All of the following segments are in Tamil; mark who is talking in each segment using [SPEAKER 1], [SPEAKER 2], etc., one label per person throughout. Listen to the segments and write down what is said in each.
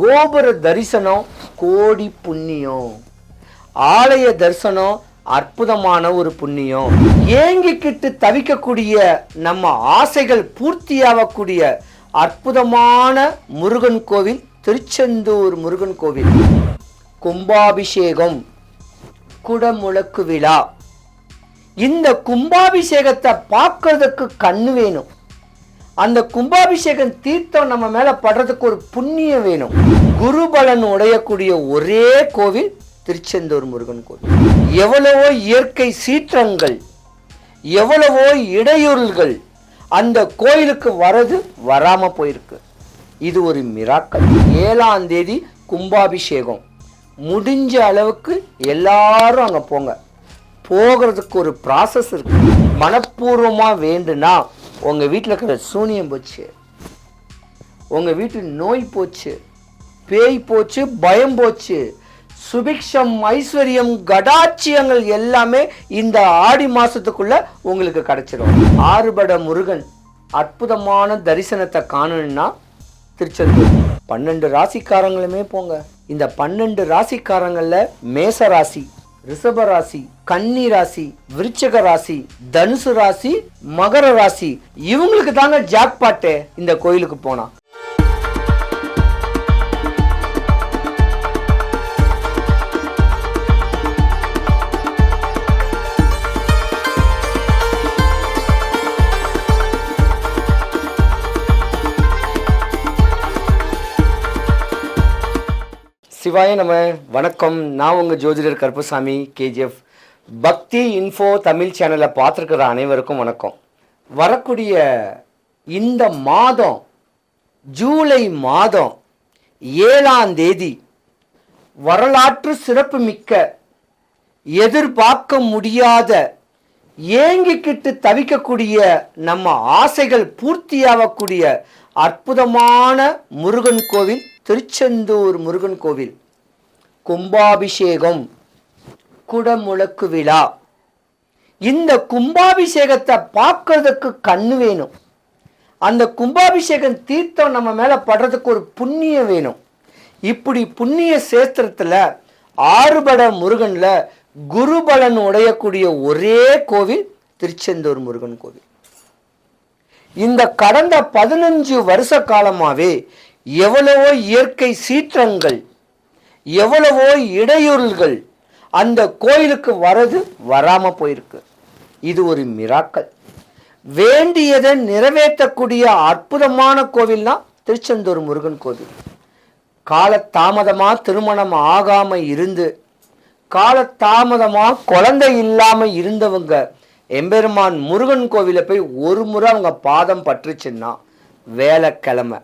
[SPEAKER 1] கோபுர தரிசனம் கோடி புண்ணியம், ஆலய தரிசனம் அற்புதமான ஒரு புண்ணியம். ஏங்கிக்கிட்டு தவிக்கக்கூடிய நம்ம ஆசைகள் பூர்த்தியாகக்கூடிய அற்புதமான முருகன் கோவில் திருச்செந்தூர் முருகன் கோவில். கும்பாபிஷேகம், குடமுழக்கு விழா. இந்த கும்பாபிஷேகத்தை பார்க்கறதுக்கு கண்ணு வேணும். அந்த கும்பாபிஷேகம் தீர்த்தம் நம்ம மேல படுறதுக்கு ஒரு புண்ணியம் வேணும். குருபலன் உடையக்கூடிய ஒரே கோவில் திருச்செந்தூர் முருகன் கோவில். எவ்வளவோ இயற்கை சீற்றங்கள், எவ்வளவோ இடையூறுகள் அந்த கோயிலுக்கு வரது வராம போயிருக்கு. இது ஒரு மிராக்கல். 7ஆம் தேதி கும்பாபிஷேகம். முடிஞ்ச அளவுக்கு எல்லாரும் அங்க போங்க. போகிறதுக்கு ஒரு ப்ராசஸ் இருக்கு. மனப்பூர்வமா வேண்டுனா உங்க வீட்டில் இருக்கிற சூனியம் போச்சு, உங்க வீட்டு நோய் போச்சு, பேய் போச்சு, பயம் போச்சு, சுபிக்ஷம், ஐஸ்வர்யம், கடாட்சியங்கள் எல்லாமே இந்த ஆடி மாசத்துக்குள்ள உங்களுக்கு கிடைச்சிடும். ஆறுபட முருகன் அற்புதமான தரிசனத்தை காணணும்னா திருச்செந்தூர். 12 ராசிக்காரங்களுமே போங்க. இந்த 12 ராசிக்காரங்கள்ல மேச ராசி, ரிஷப ராசி, கன்னி ராசி, விருச்சிக ராசி, தனுசு ராசி, மகர ராசி, இவங்களுக்கு தாங்க ஜாக்பாட்டு இந்த கோயிலுக்கு போனா. சிவாய நம்ம வணக்கம். நான் உங்கள் ஜோதிடர் கருப்பசாமி கேஜிஎஃப். பக்தி இன்ஃபோ தமிழ் சேனலை பார்த்துருக்கிற அனைவருக்கும் வணக்கம். வரக்கூடிய இந்த மாதம் ஜூலை மாதம் 7ஆம் தேதி வரலாற்று சிறப்பு மிக்க, எதிர்பார்க்க முடியாத, ஏங்கிக்கிட்டு தவிக்கக்கூடிய நம்ம ஆசைகள் பூர்த்தியாகக்கூடிய அற்புதமான முருகன் கோவில் திருச்செந்தூர் முருகன் கோவில். கும்பாபிஷேகம், குடமுழக்கு விழா. இந்த கும்பாபிஷேகத்தை பார்க்கறதுக்கு கண்ணு வேணும். அந்த கும்பாபிஷேகம் தீர்த்தம் நம்ம மேல படுறதுக்கு ஒரு புண்ணியம் வேணும். இப்படி புண்ணிய சேத்திரத்துல ஆறுபட முருகன்ல குருபலன் உடையக்கூடிய ஒரே கோவில் திருச்செந்தூர் முருகன் கோவில். இந்த கடந்த 15 வருஷ காலமாவே எவ்வளவோ இயற்கை சீற்றங்கள், எவ்வளவோ இடையூறுகள் அந்த கோயிலுக்கு வரது வராம போயிருக்கு. இது ஒரு மிராக்கல். வேண்டியதை நிறைவேற்றக்கூடிய அற்புதமான கோவில்னா திருச்செந்தூர் முருகன் கோவில். காலதாமதமா திருமணம் ஆகாம இருந்து, காலதாமதமா குழந்தை இல்லாம இருந்தவங்க எம்பெருமான் முருகன் கோவில போய் ஒரு முறை அவங்க பாதம் பற்றுச்சுன்னா வேலைக்கிழமை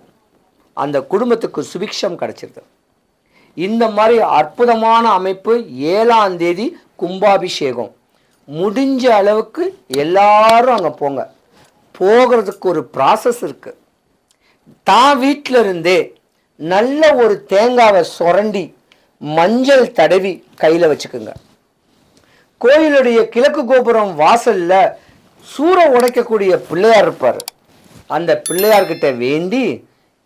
[SPEAKER 1] அந்த குடும்பத்துக்கு சுபிக்ஷம் கிடைச்சிருது. இந்த மாதிரி அற்புதமான அமைப்பு 7ஆம் தேதி கும்பாபிஷேகம். முடிஞ்ச அளவுக்கு எல்லாரும் அங்கே போங்க. போகிறதுக்கு ஒரு ப்ராசஸ் இருக்கு. தான் வீட்டில் இருந்தே நல்ல ஒரு தேங்காவை சுரண்டி மஞ்சள் தடவி கையில் வச்சுக்குங்க. கோயிலுடைய கிழக்கு கோபுரம் வாசல்ல சூறை உடைக்கக்கூடிய பிள்ளையார் இருப்பார். அந்த பிள்ளையார்கிட்ட வேண்டி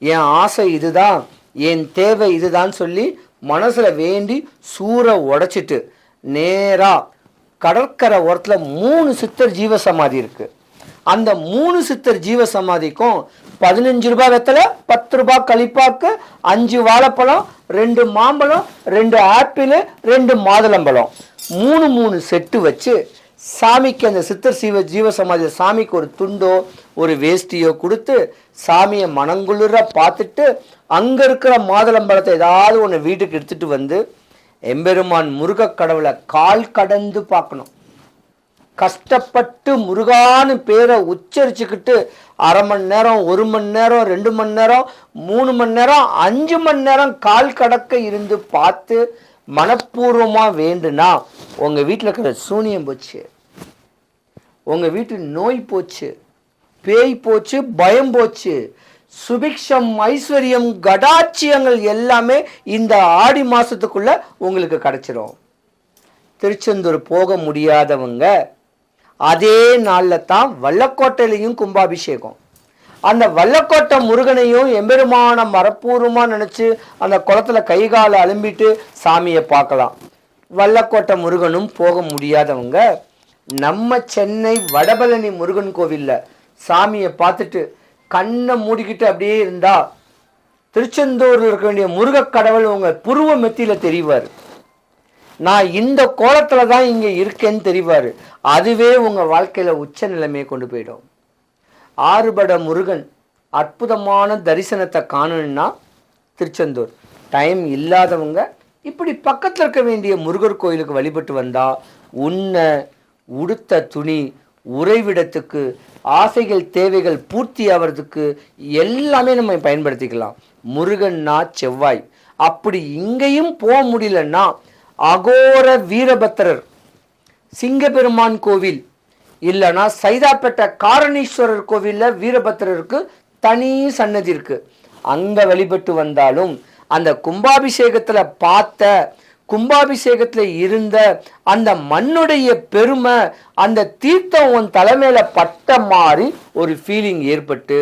[SPEAKER 1] என் ஆசை இதுதான், என் தேவை இதுதான் சொல்லி மனசுல வேண்டி சூறை உடைச்சிட்டு நேரா கடற்கரை ஓரத்துல 3 சித்தர் ஜீவசமாதி இருக்கு. அந்த 3 சித்தர் ஜீவசமாதிக்கும் 15 ரூபாய் வெத்தலை, 10 ரூபாய் களிப்பாக்கு, 5 வாழைப்பழம், 2 மாம்பழம், 2 ஆப்பிள், 2 மாதுளம்பழம், 3 செட்டு வச்சு சாமிக்கு அந்த சித்தர் ஜீவசமாதிய சாமிக்கு ஒரு துண்டோ ஒரு வேஷ்டியோ கொடுத்து சாமியை மனங்குளிர பார்த்துட்டு அங்க இருக்கிற மாதுளம்பழத்தை ஏதாவது ஒன்று வீட்டுக்கு எடுத்துட்டு வந்து எம்பெருமான் முருக கடவுளை கால் கடந்து பார்க்கணும். கஷ்டப்பட்டு முருகான்னு பேரை உச்சரிச்சுக்கிட்டு 1/2 மணி நேரம், 1 மணி நேரம், 2 மணி நேரம், 3 மணி நேரம், 5 மணி நேரம் கால் கடக்க இருந்து பார்த்து மனப்பூர்வமா வேண்டுனா உங்க வீட்டில் இருக்கிற சூனியம் போச்சு, உங்க வீட்டு நோய் போச்சு, பேய் போச்சு, பயம் போச்சு, சுபிக்ஷம், ஐஸ்வர்யம், கடாட்சியங்கள் எல்லாமே இந்த ஆடி மாசத்துக்குள்ள உங்களுக்கு கிடைச்சிடும். திருச்செந்தூர் போக முடியாதவங்க அதே நாளில் தான் வல்லக்கோட்டையிலையும் கும்பாபிஷேகம். அந்த வல்லக்கோட்டை முருகனையும் எம்பெருமான மரப்பூர்வமாக நினச்சி அந்த குளத்துல கை காலை அலும்பிட்டு சாமியை பார்க்கலாம். வல்லக்கோட்டை முருகனும் போக முடியாதவங்க நம்ம சென்னை வடபழனி முருகன் கோவிலில் சாமியை பார்த்துட்டு கண்ணை மூடிக்கிட்டு அப்படியே இருந்தா திருச்செந்தூரில் இருக்க வேண்டிய முருக கடவுள் உங்கள் புருவ மெத்தியில் தெரிவார். நான் இந்த கோலத்தில் தான் இங்கே இருக்கேன்னு தெரிவார். அதுவே உங்கள் வாழ்க்கையில் உச்ச நிலைமையை கொண்டு போயிடும். ஆறுபட முருகன் அற்புதமான தரிசனத்தை காணணும்னா திருச்செந்தூர். டைம் இல்லாதவங்க இப்படி பக்கத்தில் இருக்க வேண்டிய முருகர் கோயிலுக்கு வழிபட்டு வந்தால் உன்ன உடுத்த துணி, உறைவிடத்துக்கு, ஆசைகள் தேவைகள் பூர்த்தி ஆகிறதுக்கு எல்லாமே நம்ம பயன்படுத்திக்கலாம். முருகன்னா செவ்வாய். அப்படி இங்கேயும் போக முடியலன்னா அகோர வீரபத்திரர் சிங்கப்பெருமான் கோவில் இல்லைன்னா சைதாப்பேட்டை காரணீஸ்வரர் கோவிலில் வீரபத்திரருக்கு தனி சன்னதி இருக்கு. அங்கே வழிபட்டு வந்தாலும் அந்த கும்பாபிஷேகத்தில் பார்த்த, கும்பாபிஷேகத்தில் இருந்த அந்த மண்ணுடைய பெருமை, அந்த தீர்த்தம் உன் தலைமையில பட்ட மாதிரி ஒரு ஃபீலிங் ஏற்பட்டு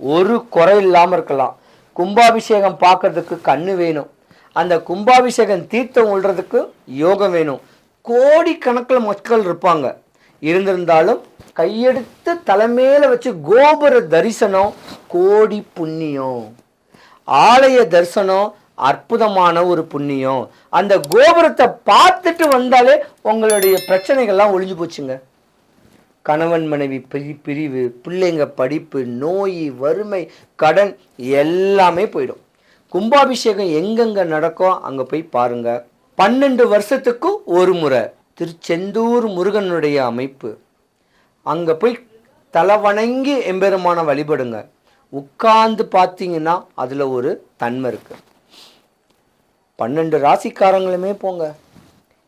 [SPEAKER 1] ஒரு குறை இல்லாமல் இருக்கலாம். கும்பாபிஷேகம் பார்க்கறதுக்கு கண்ணு வேணும். அந்த கும்பாபிஷேகம் தீர்த்தம் உள்றதுக்கு யோகம் வேணும். கோடிக்கணக்கில் மக்கள் இருப்பாங்க. இருந்திருந்தாலும் கையெடுத்து தலைமையில வச்சு கோபுர தரிசனம் கோடி புண்ணியம். ஆலய தரிசனம் அற்புதமான ஒரு புண்ணியம். அந்த கோபுரத்தை பார்த்துட்டு வந்தாலே உங்களுடைய பிரச்சனைகள்லாம் ஒழிஞ்சு போச்சுங்க. கணவன் மனைவி பிரிவு, பிள்ளைங்க படிப்பு, நோய், வறுமை, கடன் எல்லாமே போயிடும். கும்பாபிஷேகம் எங்கெங்க நடக்கோ அங்கே போய் பாருங்க. 12 வருஷத்துக்கு ஒரு முறை திருச்செந்தூர் முருகனுடைய அமைப்பு. அங்கே போய் தலை வணங்கி எம்பெருமான வழிபடுங்க. உட்கார்ந்து பார்த்தீங்கன்னா அதில் ஒரு தன்மை இருக்கு. 12 ராசிக்காரங்களுமே போங்க.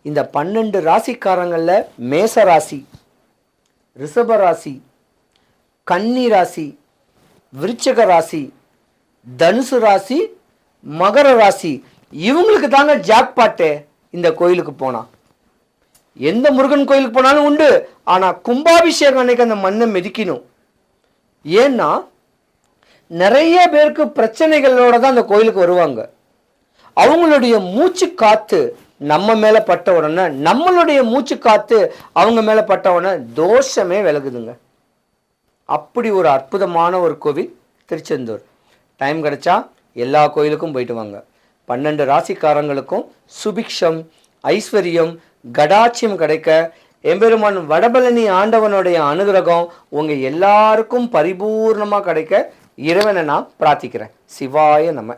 [SPEAKER 1] இந்த 12 ராசிக்காரங்களில் மேச ராசி, ரிஷப ராசி, கன்னி ராசி, விருச்சிக ராசி, தனுசு ராசி, மகர ராசி, இவங்களுக்கு தாங்க ஜாக்பாட்டே. இந்த கோயிலுக்கு போனா எந்த முருகன் கோயிலுக்கு போனாலும் உண்டு. ஆனா கும்பாபிஷேகம் அன்னைக்கு அந்த மண்ணை மிதிக்கணும். ஏன்னா நிறைய பேருக்கு பிரச்சனைகளோட தான் அந்த கோயிலுக்கு வருவாங்க. அவங்களுடைய மூச்சு காத்து நம்ம மேல பட்ட உடனே, நம்மளுடைய மூச்சு காத்து அவங்க மேல பட்ட உடனே தோஷமே விலகுதுங்க. அப்படி ஒரு அற்புதமான ஒரு கோவில் திருச்செந்தூர். டைம் கிடைச்சா எல்லா கோயிலுக்கும் போயிட்டு வாங்க. 12 ராசிக்காரங்களுக்கும் சுபிக்ஷம், ஐஸ்வர்யம், கடாட்சியம் கிடைக்க எம்பெருமான் வடபழனி ஆண்டவனுடைய அனுகிரகம் உங்க எல்லாருக்கும் பரிபூர்ணமா கிடைக்க இறைவனை நான் பிரார்த்திக்கிறேன். சிவாய நம.